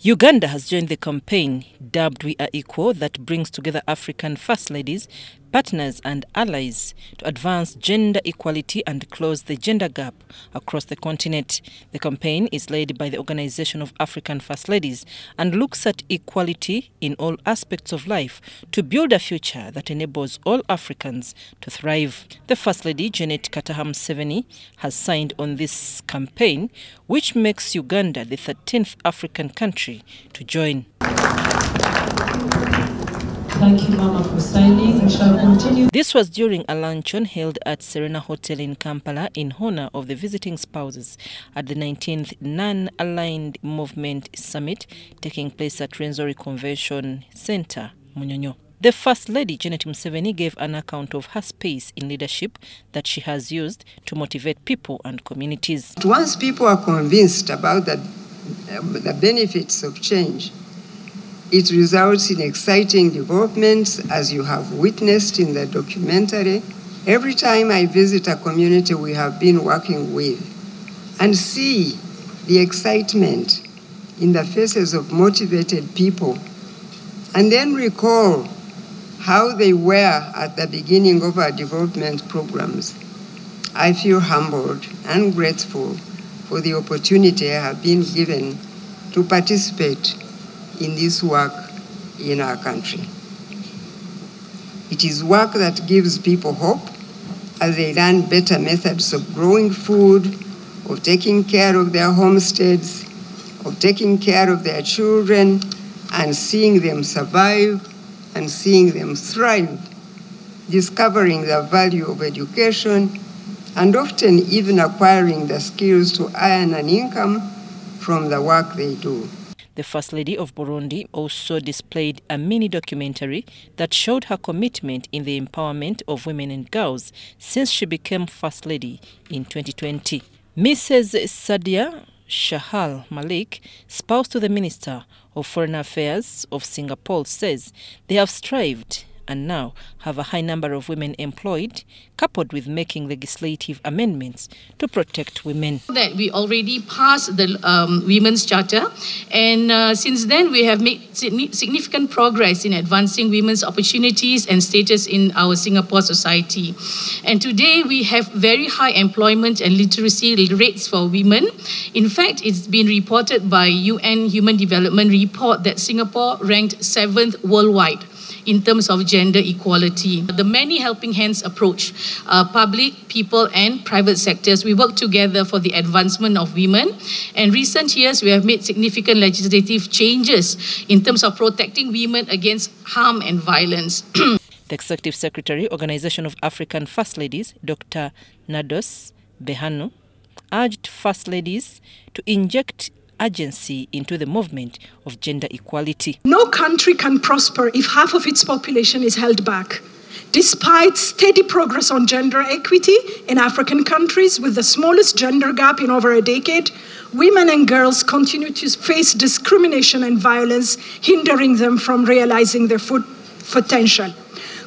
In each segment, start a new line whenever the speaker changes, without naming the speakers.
Uganda has joined the campaign dubbed We Are Equal that brings together African First Ladies, partners and allies to advance gender equality and close the gender gap across the continent. The campaign is led by the Organization of African First Ladies and looks at equality in all aspects of life to build a future that enables all Africans to thrive. The First Lady, Janet Kataha Museveni, has signed on this campaign, which makes Uganda the 13th African country to join.
Thank you, Mama, for signing. We shall continue.
This was during a luncheon held at Serena Hotel in Kampala in honor of the visiting spouses at the 19th Non-Aligned Movement Summit taking place at Rwenzori Convention Center, Munyonyo. The First Lady, Janet Museveni, gave an account of her space in leadership that she has used to motivate people and communities.
Once people are convinced about the benefits of change, it results in exciting developments, as you have witnessed in the documentary. Every time I visit a community we have been working with and see the excitement in the faces of motivated people, and then recall how they were at the beginning of our development programs, I feel humbled and grateful for the opportunity I have been given to participate in this work in our country. It is work that gives people hope as they learn better methods of growing food, of taking care of their homesteads, of taking care of their children, and seeing them survive and seeing them thrive, discovering the value of education, and often even acquiring the skills to earn an income from the work they do.
The First Lady of Burundi also displayed a mini-documentary that showed her commitment in the empowerment of women and girls since she became First Lady in 2020. Mrs. Sadia Shahal Malik, spouse to the Minister of Foreign Affairs of Singapore, says they have strived and now have a high number of women employed, coupled with making legislative amendments to protect women.
That we already passed the Women's Charter, and since then we have made significant progress in advancing women's opportunities and status in our Singapore society. And today we have very high employment and literacy rates for women. In fact, it's been reported by UN Human Development Report that Singapore ranked 7th worldwide in terms of gender equality. The many helping hands approach, public, people and private sectors, we work together for the advancement of women. And recent years, we have made significant legislative changes in terms of protecting women against harm and violence.
The Executive Secretary, Organization of African First Ladies, Dr. Nados Behanu, urged First Ladies to inject urgency into the movement of gender equality.
No country can prosper if half of its population is held back. Despite steady progress on gender equity in African countries with the smallest gender gap in over a decade, women and girls continue to face discrimination and violence, hindering them from realizing their full potential.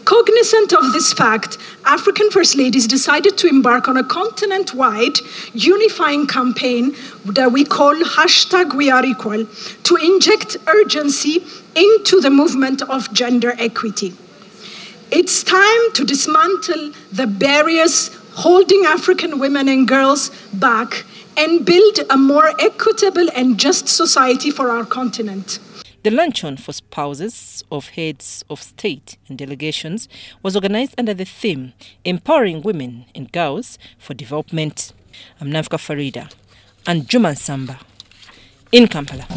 Cognizant of this fact, African First Ladies decided to embark on a continent-wide unifying campaign that we call #WeAreEqual to inject urgency into the movement of gender equity. It's time to dismantle the barriers holding African women and girls back and build a more equitable and just society for our continent.
The luncheon for spouses of heads of state and delegations was organized under the theme Empowering Women and Girls for Development. I'm Navka Farida and Juma Samba in Kampala.